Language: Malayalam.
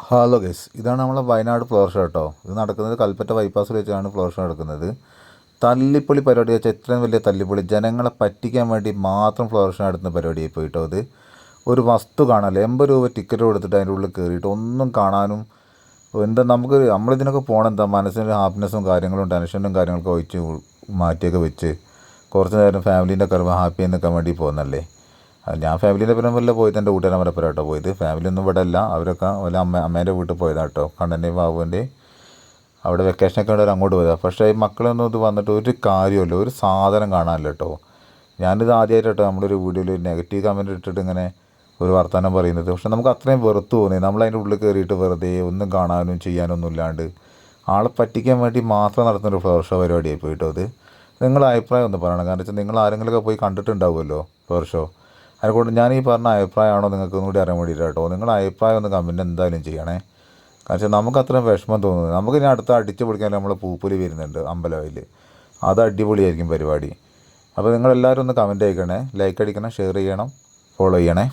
ഹലോ ഗൈസ്, ഇതാണ് നമ്മളെ വയനാട് ഫ്ലവർ ഷോ കേട്ടോ. ഇത് നടക്കുന്നത് കൽപ്പറ്റ ബൈപ്പാസിൽ വെച്ചാണ് ഫ്ലവർ ഷോ നടക്കുന്നത്. തല്ലിപ്പൊളി പരിപാടി വെച്ചാൽ ഇത്രയും വലിയ തല്ലിപ്പൊളി, ജനങ്ങളെ പറ്റിക്കാൻ വേണ്ടി മാത്രം ഫ്ലവർ ഷോ നടത്തുന്ന പരിപാടിയായി പോയിട്ടോ. ഇത് ഒരു വസ്തു കാണാനല്ലേ, 80 രൂപ ടിക്കറ്റ് കൊടുത്തിട്ട് അതിൻ്റെ ഉള്ളിൽ കയറിയിട്ട് ഒന്നും കാണാനും എന്താ നമ്മളിതിനൊക്കെ പോകണം, എന്താ മനസ്സിനൊരു ഹാപ്പിനെസ്സും കാര്യങ്ങളും ടെൻഷനും കാര്യങ്ങളൊക്കെ ഒഴിച്ച് മാറ്റിയൊക്കെ വെച്ച് കുറച്ച് നേരം ഫാമിലീൻ്റെ ഒക്കെ ഹാപ്പി നിൽക്കാൻ വേണ്ടി പോകുന്നല്ലേ. ഞാൻ ഫാമിലീൻ്റെ പിന്നെ വല്ല പോയത് എൻ്റെ കൂട്ടുകാരന്മാരെ കേട്ടോ പോയത്. ഫാമിലി ഒന്നും ഇവിടെ അല്ല, അവരൊക്കെ വല്ല അമ്മേൻ്റെ വീട്ടിൽ പോയതാണ് കേട്ടോ. കണ്ണൻ്റെയും ബാബുവിൻ്റെയും അവിടെ വെക്കേഷനൊക്കെ ഉള്ളവർ അങ്ങോട്ട് പോയതാണ്. പക്ഷേ ഈ മക്കളൊന്നും ഇത് വന്നിട്ട് ഒരു കാര്യമല്ല, ഒരു സാധനം കാണാനില്ല കേട്ടോ. ഞാനിത് ആദ്യമായിട്ട് കേട്ടോ നമ്മളൊരു വീഡിയോയിൽ ഒരു നെഗറ്റീവ് കമൻറ്റ് ഇട്ടിട്ട് ഇങ്ങനെ ഒരു വർത്തമാനം പറയുന്നത്. പക്ഷെ നമുക്ക് അത്രയും വെറുത്ത് തോന്നി. നമ്മളതിൻ്റെ ഉള്ളിൽ കയറിയിട്ട് വെറുതെ ഒന്നും കാണാനും ചെയ്യാനൊന്നും ഇല്ലാണ്ട് ആളെ പറ്റിക്കാൻ വേണ്ടി മാത്രം നടത്തുന്നൊരു ഫ്ലവർ ഷോ പരിപാടിയായി പോയിട്ടോ. അത് നിങ്ങളുടെ അഭിപ്രായം ഒന്ന് പറയണം. കാരണം വെച്ചാൽ നിങ്ങൾ ആരെങ്കിലുമൊക്കെ പോയി കണ്ടിട്ടുണ്ടാവുമല്ലോ ഫ്ലവർ ഷോ. അതിനെക്കൊണ്ട് ഞാൻ ഈ പറഞ്ഞ അഭിപ്രായമാണോ നിങ്ങൾക്ക് ഒന്നുകൂടി അറിയാൻ വേണ്ടിയിട്ട് കേട്ടോ. നിങ്ങളുടെ അഭിപ്രായം ഒന്ന് കമൻറ്റ് എന്തായാലും ചെയ്യണേ. കാരണം വെച്ചാൽ നമുക്ക് അത്രയും വിഷമം തോന്നുന്നത്. നമുക്ക് ഇനി അടുത്ത അടിച്ച് പൊളിക്കാൻ നമ്മൾ പൂപ്പൊലി വരുന്നുണ്ട് അമ്പലവയൽ, അത് അടിപൊളിയായിരിക്കും പരിപാടി. അപ്പോൾ നിങ്ങളെല്ലാവരും ഒന്ന് കമൻറ്റ് അയക്കണേ, ലൈക്ക് അടിക്കണം, ഷെയർ ചെയ്യണം, ഫോളോ ചെയ്യണേ.